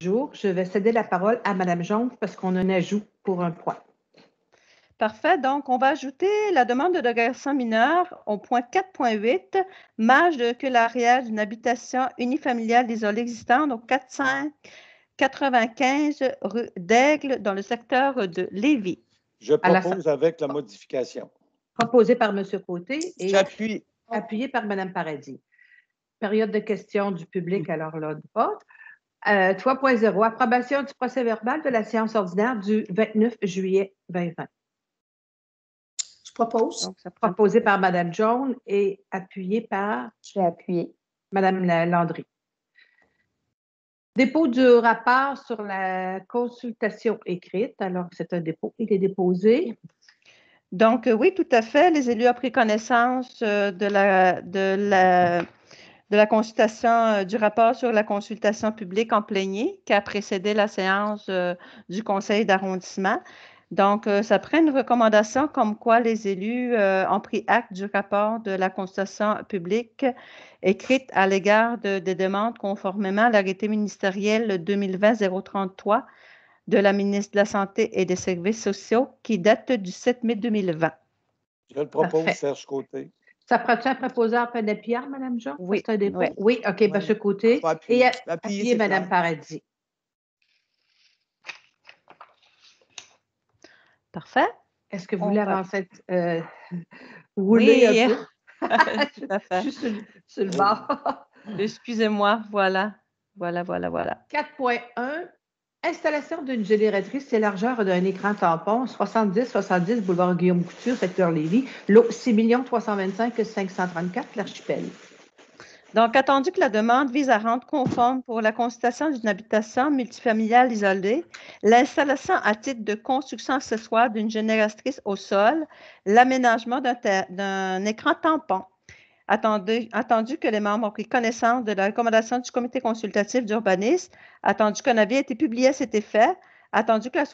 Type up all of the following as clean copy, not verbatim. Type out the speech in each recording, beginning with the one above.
jour. Je vais céder la parole à Mme Jones parce qu'on a un ajout pour un point. Parfait. Donc, on va ajouter la demande de dérogation mineure au point 4.8, marge de recul arrière d'une habitation unifamiliale isolée existante au 495 rue d'Aigle dans le secteur de Lévis. Je propose avec la modification. Proposé par M. Côté et J'appuie. appuyé par Mme Paradis. Période de questions du public, alors là, du vote. 3.0, approbation du procès-verbal de la séance ordinaire du 29 juillet 2020. Je propose. Donc, ça Proposé par Mme Jones et appuyé par Je vais appuyer. Mme Landry. Dépôt du rapport sur la consultation écrite. Alors, c'est un dépôt. Il est déposé. Donc, oui, tout à fait. Les élus ont pris connaissance de la consultation, du rapport sur la consultation publique en plénier qui a précédé la séance du conseil d'arrondissement. Donc, ça prend une recommandation comme quoi les élus ont pris acte du rapport de la consultation publique écrite à l'égard des demandes conformément à l'arrêté ministériel 2020-033 de la ministre de la Santé et des Services sociaux qui date du 7 mai 2020. Je le propose, Parfait. Serge Côté. Ça prend-tu un proposeur Pierre, Mme Jones? Oui. C'est un dépôt? Oui. Oui, OK, M. Côté. Faut appuyer. Et Appuyer, appuyé c'est Mme clair. Paradis. Parfait. Est-ce que vous On voulez va- avancer, rouler Oui. un peu? Tout à fait. Je suis sur le bord. Excusez-moi, voilà. 4.1, installation d'une génératrice élargeur d'un écran tampon 70-70 boulevard Guillaume Couture, secteur Lévis, lot 6 325 534, l'archipel. Donc, attendu que la demande vise à rendre conforme pour la consultation d'une habitation multifamiliale isolée, l'installation à titre de construction accessoire d'une génératrice au sol, l'aménagement d'un écran tampon. Attendu que les membres ont pris connaissance de la recommandation du comité consultatif d'urbanisme, attendu qu'un avis a été publié à cet effet, attendu que la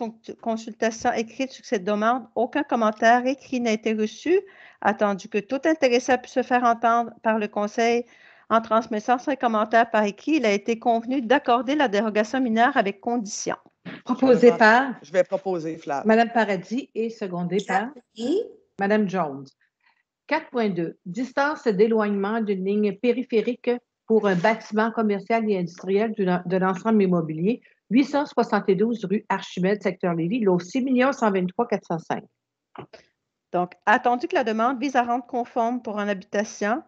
consultation écrite sur cette demande, aucun commentaire écrit n'a été reçu, attendu que tout intéressé a pu se faire entendre par le conseil en transmettant ses commentaires par écrit, il a été convenu d'accorder la dérogation mineure avec condition. Proposé par Je vais proposer, Flav. Mme Paradis et secondé par Et Mme Jones. 4.2, distance d'éloignement d'une ligne périphérique pour un bâtiment commercial et industriel de l'ensemble immobilier, 872 rue Archimède, secteur Lévis, lot 6 123 405. Donc, attendu que la demande vise à rendre conforme pour une habitation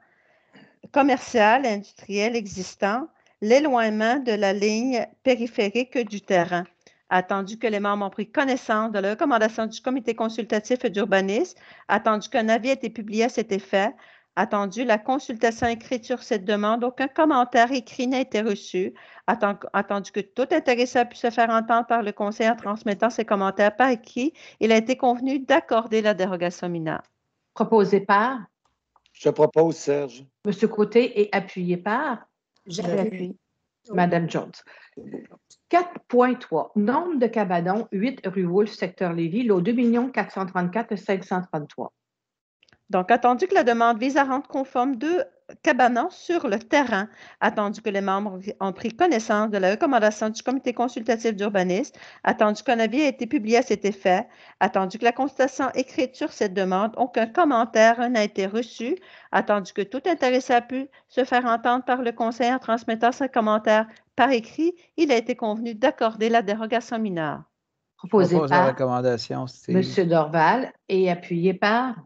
commerciale et industrielle existant l'éloignement de la ligne périphérique du terrain. Attendu que les membres ont pris connaissance de la recommandation du comité consultatif d'urbanisme, attendu qu'un avis ait été publié à cet effet, attendu la consultation écrite sur cette demande, aucun commentaire écrit n'a été reçu, attendu que tout intéressé a pu se faire entendre par le conseil en transmettant ses commentaires par écrit, il a été convenu d'accorder la dérogation mineure. Proposé par Je propose, Serge. M. Côté et appuyé par j'appuie. Mme Jones. 4.3, nombre de cabanons, 8 rue Wolfe, secteur Lévis, lot 2 434 533. Donc, attendu que la demande vise à rendre conforme 2 cabanons sur le terrain, attendu que les membres ont pris connaissance de la recommandation du comité consultatif d'urbanisme, attendu qu'un avis a été publié à cet effet, attendu que la consultation écrite sur cette demande, aucun commentaire n'a été reçu, attendu que tout intéressé a pu se faire entendre par le conseil en transmettant ses commentaires par écrit, il a été convenu d'accorder la dérogation mineure. Proposé Propose la par recommandation, Steve. M. Dorval et appuyé par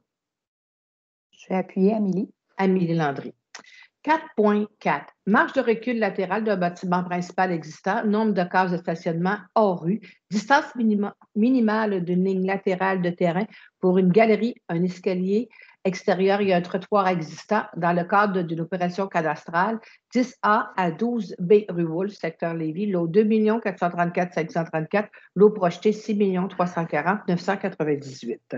Je vais appuyer Amélie. Amélie Landry. 4.4, marge de recul latérale d'un bâtiment principal existant, nombre de cases de stationnement hors rue, distance minimale d'une ligne latérale de terrain pour une galerie, un escalier extérieur et un trottoir existant dans le cadre d'une opération cadastrale, 10A à 12B rue Wolfe, secteur Lévis, lot 2 434 534, lot projeté 6 340 998.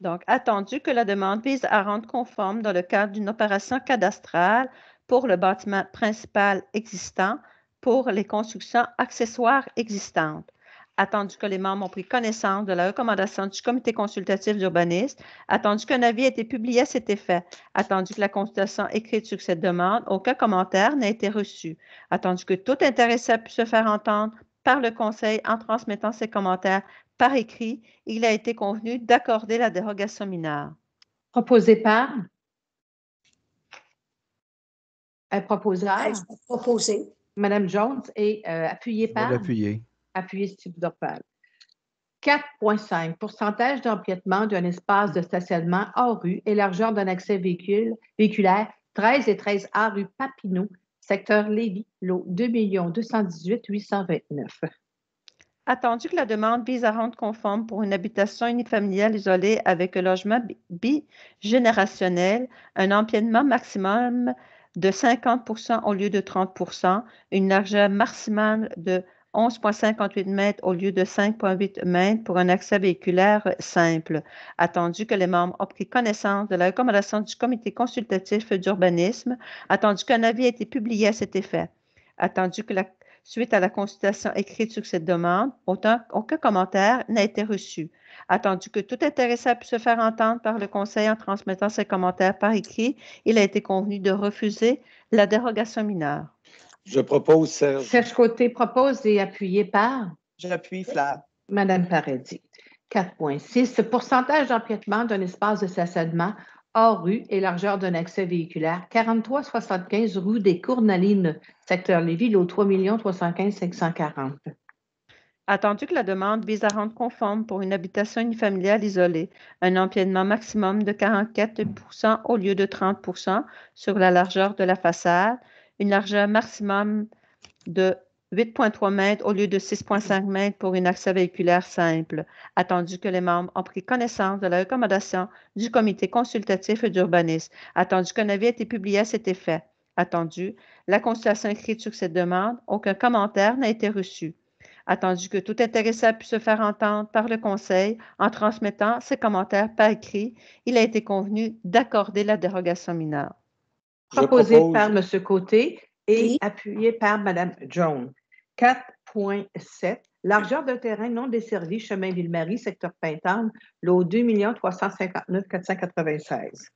Donc, attendu que la demande vise à rendre conforme dans le cadre d'une opération cadastrale pour le bâtiment principal existant pour les constructions accessoires existantes. attendu que les membres ont pris connaissance de la recommandation du comité consultatif d'urbanisme, attendu qu'un avis ait été publié à cet effet, attendu que la consultation écrite sur cette demande, aucun commentaire n'a été reçu, attendu que tout intéressé a pu se faire entendre par le conseil en transmettant ses commentaires par écrit, il a été convenu d'accorder la dérogation mineure. Proposé par? Proposeur? Je vais proposer. Madame Jones et appuyé Je vais par? l'appuyer. Appuyé Steve Dorval. 4,5 pourcentage d'empiètement d'un espace de stationnement hors rue et largeur d'un accès véhiculaire 13 et 13A rue Papineau, secteur Lévis, lot 2 218 829. Attendu que la demande vise à rendre conforme pour une habitation unifamiliale isolée avec un logement bigénérationnel, un empiètement maximum de 50% au lieu de 30%, une largeur maximale de 11,58 mètres au lieu de 5,8 mètres pour un accès véhiculaire simple. Attendu que les membres ont pris connaissance de la recommandation du comité consultatif d'urbanisme, attendu qu'un avis ait été publié à cet effet, attendu que suite à la consultation écrite sur cette demande, aucun commentaire n'a été reçu. Attendu que tout intéressé a pu se faire entendre par le conseil en transmettant ses commentaires par écrit, il a été convenu de refuser la dérogation mineure. Je propose Serge. Serge Côté propose et appuyé par? J'appuie Flav. Madame Paradis. 4,6 pourcentage d'empiètement d'un espace de stationnement hors rue et largeur d'un accès véhiculaire 43,75 rue des Cournalines, secteur Lévis, lot 3 315 540. Attendu que la demande vise à rendre conforme pour une habitation unifamiliale isolée, un empiètement maximum de 44% au lieu de 30% sur la largeur de la façade, une largeur maximum de 8,3 mètres au lieu de 6,5 mètres pour un accès véhiculaire simple, attendu que les membres ont pris connaissance de la recommandation du comité consultatif d'urbanisme, attendu qu'un avis ait été publié à cet effet, attendu la consultation écrite sur cette demande, aucun commentaire n'a été reçu, attendu que tout intéressé a pu se faire entendre par le conseil en transmettant ses commentaires par écrit, il a été convenu d'accorder la dérogation mineure. Proposé par M. Côté et Oui. appuyé par Mme Jones. 4,7 largeur de terrain non desservi, chemin Ville-Marie, secteur Pintendre, lot 2 359 496.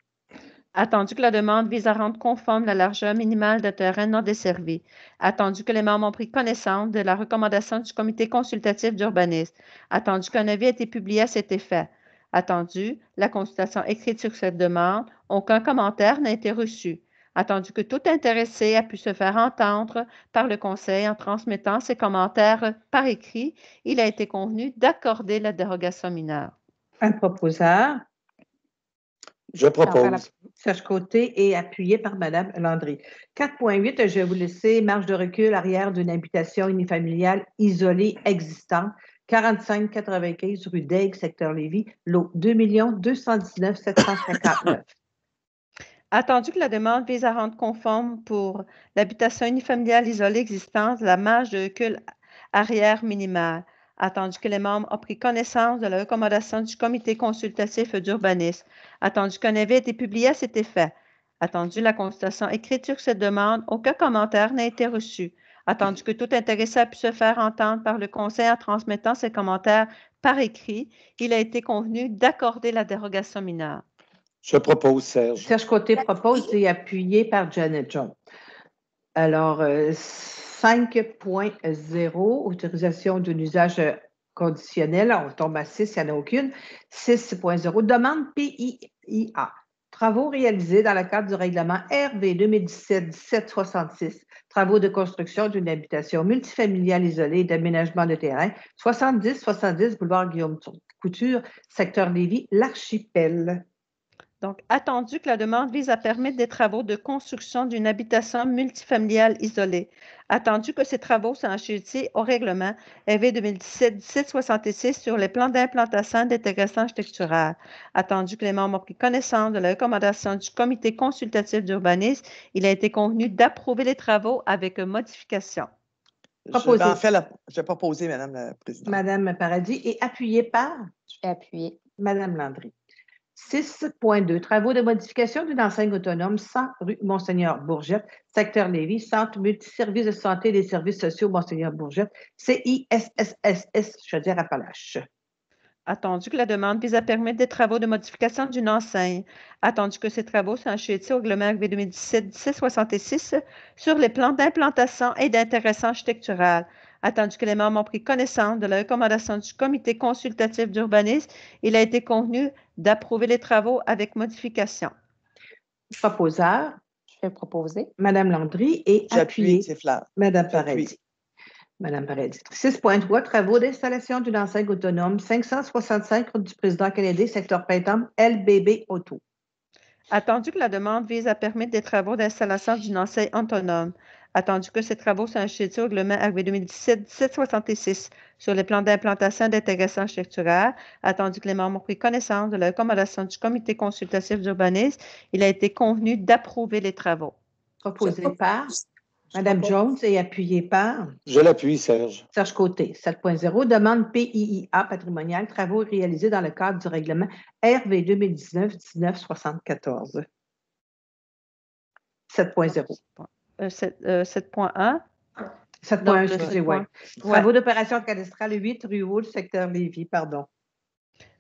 Attendu que la demande vise à rendre conforme la largeur minimale de terrain non desservi. Attendu que les membres ont pris connaissance de la recommandation du comité consultatif d'urbanisme. Attendu qu'un avis ait été publié à cet effet. Attendu la consultation écrite sur cette demande. Aucun commentaire n'a été reçu. Attendu que tout intéressé a pu se faire entendre par le conseil en transmettant ses commentaires par écrit, il a été convenu d'accorder la dérogation mineure. Un proposeur. Je propose. Serge Côté et appuyé par Mme Landry. 4,8, je vais vous laisser marge de recul arrière d'une habitation unifamiliale isolée existante, 4595 rue d'Aigues, secteur Lévis, lot 2 219 759. Attendu que la demande vise à rendre conforme pour l'habitation unifamiliale isolée existante la marge de recul arrière minimale, attendu que les membres ont pris connaissance de la recommandation du comité consultatif d'urbanisme, attendu qu'un avis ait été publié à cet effet, attendu la consultation écrite sur cette demande, aucun commentaire n'a été reçu, attendu que tout intéressé a pu se faire entendre par le conseil en transmettant ses commentaires par écrit, il a été convenu d'accorder la dérogation mineure. Je propose Serge. Serge Côté propose et appuyé par Janet Jones. Alors, 5.0, autorisation d'un usage conditionnel, on tombe à 6, il n'y en a aucune. 6.0, demande PIA. Travaux réalisés dans le cadre du règlement RV 2017-1766, travaux de construction d'une habitation multifamiliale isolée d'aménagement de terrain, 70-70 boulevard Guillaume Couture, secteur Lévis, l'Archipel. Donc, attendu que la demande vise à permettre des travaux de construction d'une habitation multifamiliale isolée. Attendu que ces travaux sont assujettis au règlement RV 2017-1766 sur les plans d'implantation d'intégration architecturale. Attendu que les membres ont pris connaissance de la recommandation du comité consultatif d'urbanisme, il a été convenu d'approuver les travaux avec modification. Je vais proposer, Madame la Présidente. Madame Paradis et appuyé par? Je vais appuyer. Madame Landry. 6.2, travaux de modification d'une enseigne autonome 100 rue Monseigneur Bourgette, secteur Lévis, Centre multiservices de santé et des services sociaux Monseigneur Bourgette, CISSSS, Chaudière-Appalaches. Attendu que la demande vise à permettre des travaux de modification d'une enseigne. Attendu que ces travaux sont achetés au règlement RV 2017-1766 sur les plans d'implantation et d'intéressant architectural. Attendu que les membres ont pris connaissance de la recommandation du comité consultatif d'urbanisme, il a été convenu d'approuver les travaux avec modification. Proposeur, Je vais proposer. Mme Landry et appuyé. J'appuie, c'est Flav. Mme J'appuie. Paradis. Mme Paradis. 6.3, travaux d'installation d'une enseigne autonome 565 route du président Kennedy, secteur Printemps, LBB Auto. Attendu que la demande vise à permettre des travaux d'installation d'une enseigne autonome. Attendu que ces travaux sont achetés au règlement RV 2017-1766 sur les plans d'implantation d'intéressant architectural. Attendu que les membres ont pris connaissance de la recommandation du comité consultatif d'urbanisme, il a été convenu d'approuver les travaux. Proposé par Mme Jones et appuyé par Je l'appuie, Serge. Serge Côté. 7.0, demande PIIA patrimoniale, travaux réalisés dans le cadre du règlement RV 2019-1974. 7.0. 7.1. 7.1, Donc, excusez, oui. Travaux d'opération cadastrale 8 rue Wood, secteur Lévis, pardon.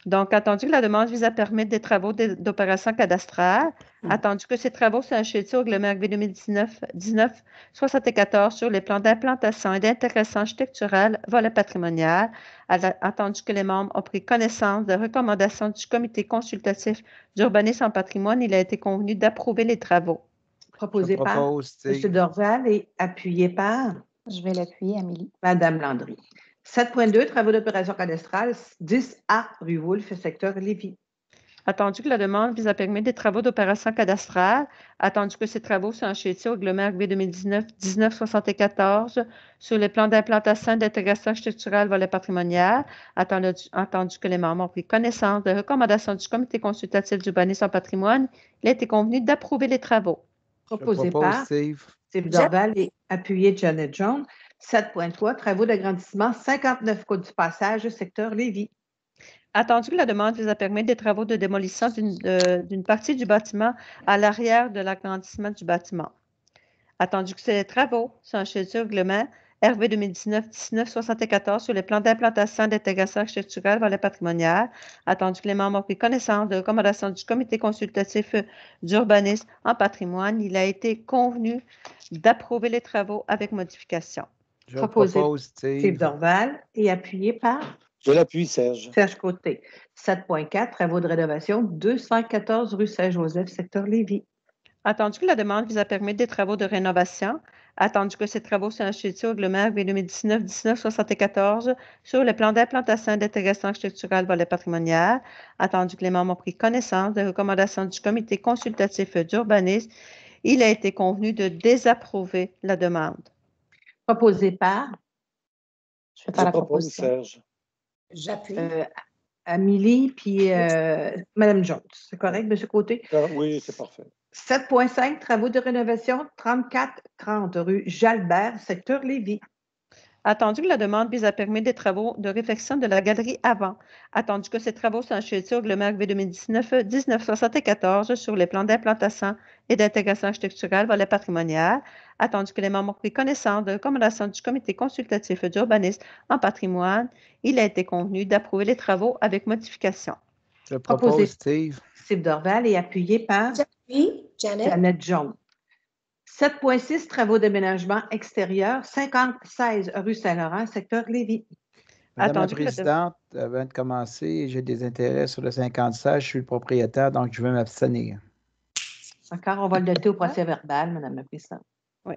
Donc, attendu que la demande vise à permettre des travaux d'opération cadastrale, attendu que ces travaux sont achetés au règlement RV 2019-1974 sur les plans d'implantation et d'intéressant architectural, volet patrimonial, attendu que les membres ont pris connaissance de recommandations du comité consultatif d'urbanisme en patrimoine, il a été convenu d'approuver les travaux. Proposé par M. Dorval et appuyé par Je vais l'appuyer, Amélie. Mme Landry. 7.2, travaux d'opération cadastrale 10A rue Wolfe, secteur Lévis. Attendu que la demande vise à permettre des travaux d'opération cadastrale, attendu que ces travaux sont achetés au règlement RV 2019-1974 sur les plans d'implantation d'intégration architecturale volet patrimonial, attendu que les membres ont pris connaissance de recommandations du comité consultatif d'urbanisme en patrimoine, il a été convenu d'approuver les travaux. Proposé par Steve Dorval et appuyé Janet Jones. 7.3, travaux d'agrandissement 59 Côte du Passage, secteur Lévis. Attendu que la demande vise à permettre des travaux de démolition d'une partie du bâtiment à l'arrière de l'agrandissement du bâtiment. Attendu que ces travaux sont achetés au règlement RV 2019-1974 sur les plans d'implantation d'intégration architecturale volet patrimonial, attendu que les membres ont pris connaissance de recommandations du comité consultatif d'urbanisme en patrimoine, il a été convenu d'approuver les travaux avec modification. Proposé Steve Dorval et appuyé par Je l'appuie, Serge. Serge Côté. 7.4, travaux de rénovation 214 rue Saint-Joseph, secteur Lévis. Attendu que la demande vise à permettre des travaux de rénovation, attendu que ces travaux sont achetés au règlement RV 2019-1974 sur le plan d'implantation d'intégration architecturale volet patrimonial, attendu que les membres ont pris connaissance des recommandations du comité consultatif d'urbanisme, il a été convenu de désapprouver la demande. Proposé par Je vais faire la proposition. Serge. J'appuie. Amélie puis Mme Jones. C'est correct, M. Côté? Oui, c'est parfait. 7.5, travaux de rénovation 3430 rue Jalbert, secteur Lévis. Attendu que la demande vise à permettre des travaux de réfection de la galerie avant, attendu que ces travaux sont achetés au règlement RV 2019-1974 sur les plans d'implantation et d'intégration architecturale volet patrimonial, attendu que les membres ont pris connaissance de recommandations du comité consultatif d'urbanisme en patrimoine, il a été convenu d'approuver les travaux avec modification. Je propose Steve Dorval et appuyé par Janet Jones. 7.6, travaux d'aménagement extérieur, 56 rue Saint-Laurent, secteur Lévis. Madame la Présidente, avant de commencer, j'ai des intérêts sur le 56, je suis le propriétaire, donc je vais m'abstenir. D'accord, on va le noter au procès verbal, Madame la Présidente. Oui.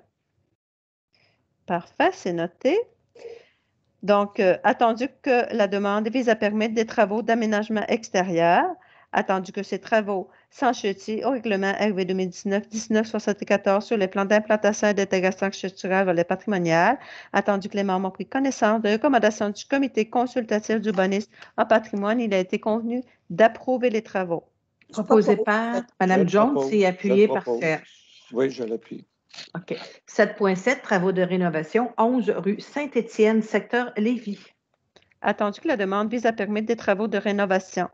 Parfait, c'est noté. Donc, attendu que la demande vise à permettre des travaux d'aménagement extérieur, attendu que ces travaux sont achetés au règlement RV 2019-1974 sur les plans d'implantation et d'intégration architecturale volet patrimonial, attendu que les membres ont pris connaissance de recommandations du comité consultatif d'urbanisme en patrimoine, il a été convenu d'approuver les travaux. Proposé par Mme Jones et appuyé par Serge. Oui, je l'appuie. OK. 7.7, travaux de rénovation, 11 rue Saint-Étienne, secteur Lévis. Attendu que la demande vise à permettre des travaux de rénovation.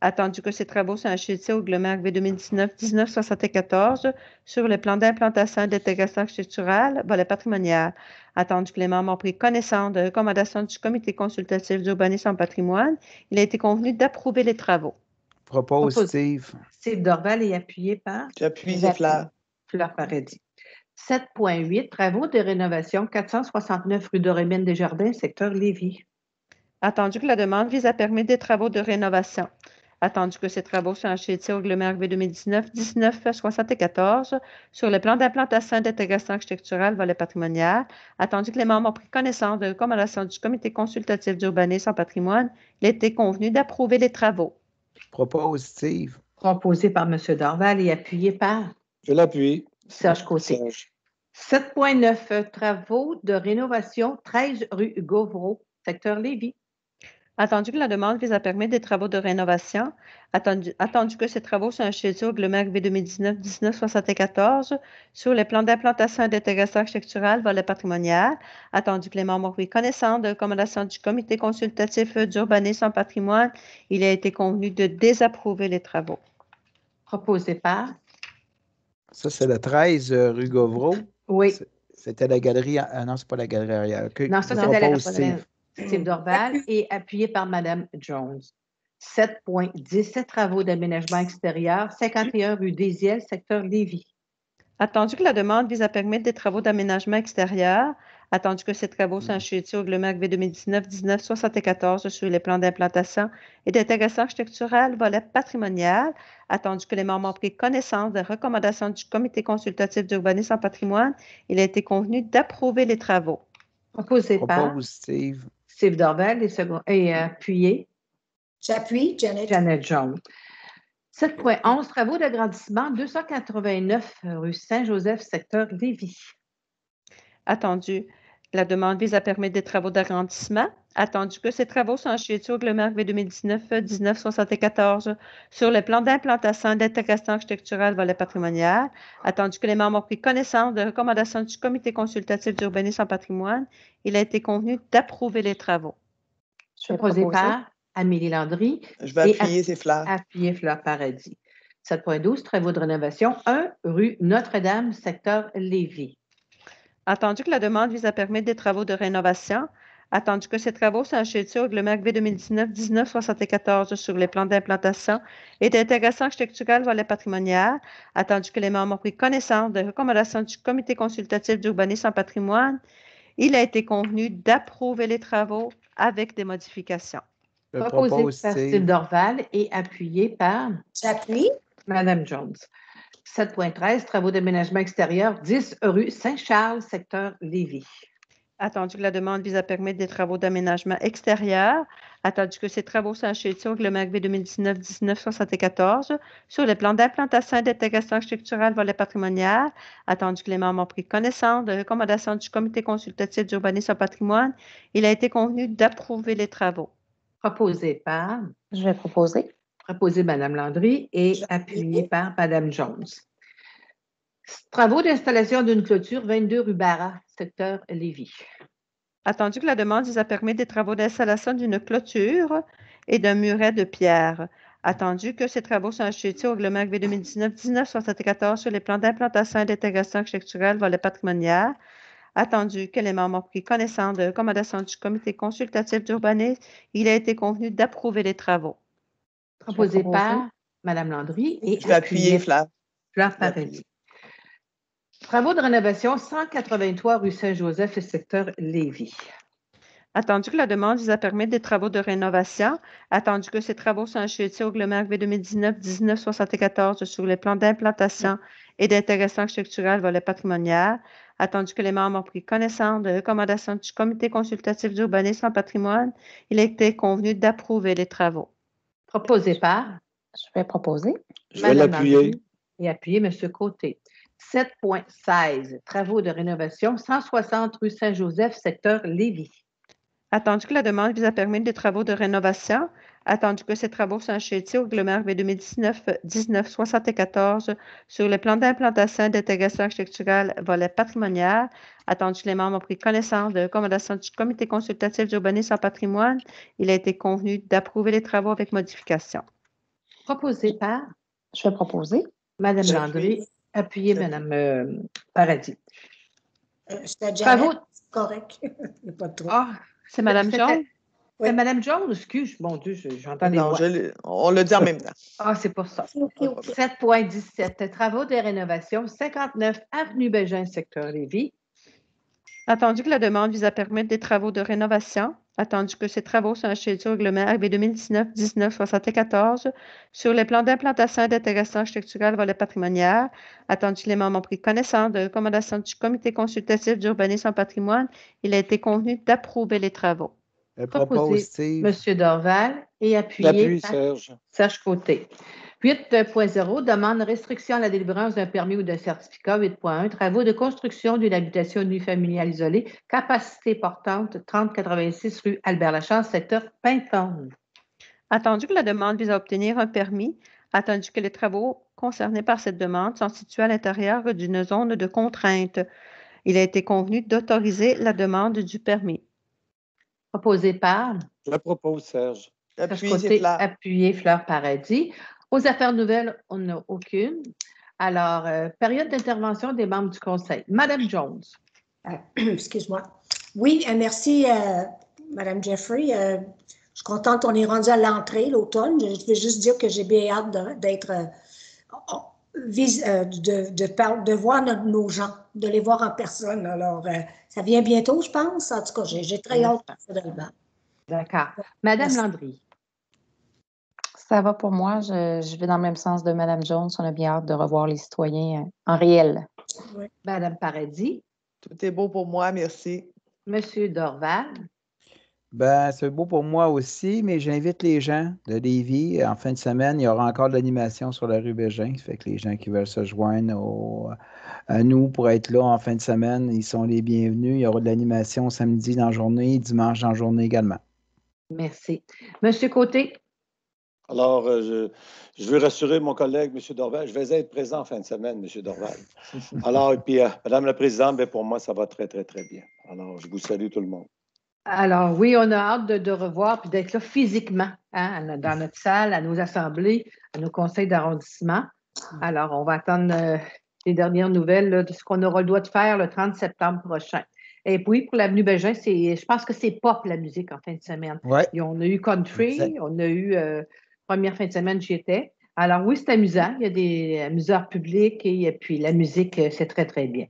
attendu que ces travaux sont achetés au Glomar V 2019-1974 sur le plan d'implantation et d'intégration architecturale, volet patrimonial, attendu que les membres ont pris connaissance de recommandations du Comité consultatif d'urbanisme en patrimoine, il a été convenu d'approuver les travaux. Propose Steve. Steve Dorval et appuyé par? J'appuie, c'est Fleur. Fleur Paradis. 7.8, travaux de rénovation 469 rue Dorémine Desjardins, secteur Lévis. Attendu que la demande vise à permettre des travaux de rénovation. Attendu que ces travaux sont achetés au Glomar V 2019-1974 sur le plan d'implantation et d'intégration architecturale, volet patrimonial. Attendu que les membres ont pris connaissance de recommandations du Comité consultatif d'urbanisme en patrimoine, il a été convenu d'approuver les travaux. Propose Steve. Proposé par M. Dorval et appuyé par? Je l'appuie. Serge Côté. 7.9, travaux de rénovation 13 rue Gauvreau, secteur Lévis. Attendu que la demande vise à permettre des travaux de rénovation, attendu que ces travaux sont achetés au Glomar V 2019-1974 sur les plans d'implantation et d'intégration architecturale, volet patrimonial, attendu que les membres ont pris connaissance de recommandations du Comité consultatif d'urbanisme en patrimoine, il a été convenu de désapprouver les travaux. Proposé par? Ça, c'est le 13 rue Gauvreau. Oui. C'était la galerie. Non, c'est pas la galerie arrière. Okay. Non, ça, c'était la Steve Dorval et appuyé par Mme Jones. 7.17, travaux d'aménagement extérieur, 51 rue Désiel, secteur Lévis. Attendu que la demande vise à permettre des travaux d'aménagement extérieur, attendu que ces travaux sont achetés au Glomar V 2019-1974 sur les plans d'implantation et d'intégration architecturale, volet patrimonial, attendu que les membres ont pris connaissance des recommandations du Comité consultatif d'urbanisme en patrimoine, il a été convenu d'approuver les travaux. Proposé par? Steve. Steve Dorval et appuyé? J'appuie, Janet. Janet Jones. 7.11, travaux d'agrandissement 289 rue Saint-Joseph, secteur Lévis. Attendu. La demande vise à permettre des travaux d'agrandissement. Attendu que ces travaux sont achetés au Glomar V 2019-1974 sur le plan d'implantation et d'intégration architecturale, volet patrimonial. Attendu que les membres ont pris connaissance de recommandations du Comité consultatif d'urbanisme en patrimoine, il a été convenu d'approuver les travaux. Proposé par Amélie Landry. Je vais appuyer, c'est Fleur. Appuyé Fleur Paradis. 7.12, travaux de rénovation 1 rue Notre-Dame, secteur Lévis. Attendu que la demande vise à permettre des travaux de rénovation, attendu que ces travaux sont achetés au Glomar V 2019-1974 sur les plans d'implantation et d'intégration architecturale, volet patrimonial, attendu que les membres ont pris connaissance des recommandations du Comité consultatif d'urbanisme en patrimoine, il a été convenu d'approuver les travaux avec des modifications. Proposé par Steve Dorval et appuyé par? J'appuie. Mme Jones. 7.13, travaux d'aménagement extérieur, 10 rue Saint-Charles, secteur Lévis. Attendu que la demande vise à permettre des travaux d'aménagement extérieur, attendu que ces travaux sont achetés au Glomar V 2019-1974 sur les plans d'implantation et d'intégration architecturale, volet patrimonial, attendu que les membres ont pris connaissance de recommandations du Comité consultatif d'urbanisme en patrimoine, il a été convenu d'approuver les travaux. Proposé par? Je vais proposer. Proposé Mme Landry et appuyé par Mme Jones. Travaux d'installation d'une clôture 22 rue Barra, secteur Lévis. Attendu que la demande vise à permettre des travaux d'installation d'une clôture et d'un muret de pierre. Attendu que ces travaux sont achetés au Glomar V 2019-1974 sur les plans d'implantation et d'intégration architecturale, volet patrimonial. Attendu que les membres ont pris connaissance de recommandations du Comité consultatif d'urbanisme, il a été convenu d'approuver les travaux. Proposé par Mme Landry et je vais appuyer, Fleur. Fleur Paradis. Travaux de rénovation 183 rue Saint-Joseph et secteur Lévis. Attendu que la demande vise à permettre des travaux de rénovation, attendu que ces travaux sont achetés au Glomar V 2019-1974 sur les plans d'implantation et d'intégration architecturale, volet patrimonial, attendu que les membres ont pris connaissance de recommandations du Comité consultatif d'urbanisme en patrimoine, il a été convenu d'approuver les travaux. Proposé par? Je vais proposer. Je vais l'appuyer. Et appuyer M. Côté. 7.16, travaux de rénovation 160 rue Saint-Joseph, secteur Lévis. Attendu que la demande vise à permettre des travaux de rénovation, attendu que ces travaux sont achetés au Glomar V 2019-1974 sur le plan d'implantation et d'intégration architecturale, volet patrimonial, attendu que les membres ont pris connaissance de recommandations du Comité consultatif d'urbanisme en patrimoine, il a été convenu d'approuver les travaux avec modification. Proposé par Je vais proposer. Mme J'appuie. Landry, appuyé J'appuie. Mme Paradis. C'était Travaux. Janet, c'est correct. Il n'y a pas de trop. Ah, c'est Mme C'était- Jones? Oui. C'est Mme Jones, excuse, mon Dieu, j'entends des Non, voix. on l'a dit en même temps. Ah, c'est pour ça. OK. 7.17, travaux de rénovation, 59 Avenue Bégin, secteur Lévis. Attendu que la demande vise à permettre des travaux de rénovation, attendu que ces travaux sont inscrits au règlement RB 2019-1974 sur les plans d'implantation et d'intégration architecturale volet patrimonial, attendu que les membres ont pris connaissance de recommandations du comité consultatif d'urbanisme en patrimoine, il a été convenu d'approuver les travaux. Je propose, Proposé Steve. M. Dorval et appuyé L'appui, par Serge. Serge Côté. 8.0, demande de restriction à la délivrance d'un permis ou d'un certificat. 8.1, travaux de construction d'une habitation unifamiliale isolée, capacité portante 3086 rue Albert-Lachance, secteur Pinton. Attendu que la demande vise à obtenir un permis, attendu que les travaux concernés par cette demande sont situés à l'intérieur d'une zone de contrainte, il a été convenu d'autoriser la demande du permis. Proposé par Je la propose, Serge. Serge Appuyé, c'est Côté, Fleur. appuyé Fleur Paradis. Aux affaires nouvelles, on n'a aucune. Alors, période d'intervention des membres du conseil. Madame Jones. Excuse-moi. Oui, merci, Mme Jeffrey. Je suis contente qu'on est rendu à l'entrée, l'automne. Je veux juste dire que j'ai bien hâte de voir nos gens, de les voir en personne. Alors, ça vient bientôt, je pense. En tout cas, j'ai très hâte de le voir. D'accord. Madame Merci. Landry. Ça va pour moi. Je vais dans le même sens de Mme Jones. On a bien hâte de revoir les citoyens en réel. Oui. Madame Paradis. Tout est beau pour moi, merci. Monsieur Dorval. Ben, c'est beau pour moi aussi, mais j'invite les gens de Lévis. En fin de semaine, il y aura encore de l'animation sur la rue Bégin. Ça fait que les gens qui veulent se joindre à nous pour être là en fin de semaine, ils sont les bienvenus. Il y aura de l'animation samedi dans la journée, dimanche dans la journée également. Merci. Monsieur Côté. Alors, je veux rassurer mon collègue, M. Dorval. Je vais être présent en fin de semaine, M. Dorval. Alors, et puis, Madame la Présidente, ben, pour moi, ça va très, très, très bien. Alors, je vous salue tout le monde. Alors, oui, on a hâte de revoir et d'être là physiquement, hein, dans notre salle, à nos assemblées, à nos conseils d'arrondissement. Alors, on va attendre les dernières nouvelles là, de ce qu'on aura le droit de faire le 30 septembre prochain. Et puis, pour l'Avenue Bégin, je pense que c'est pop, la musique, en fin de semaine. Ouais. Et on a eu country, Exact. on a eu première fin de semaine, j'y étais. Alors, oui, c'est amusant. Il y a des amuseurs publics et puis la musique, c'est très, très bien.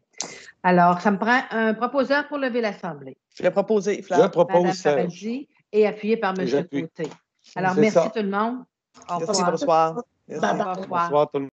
Alors, ça me prend un proposeur pour lever l'Assemblée. Je l'ai proposé, Je Fleur. propose, Madame Serge. Paradis et appuyé par M. J'appuie. Côté. Alors, C'est merci ça. tout le monde. Au Merci, revoir. bonsoir. Merci. Bye-bye. Au revoir. Bonsoir tout le monde.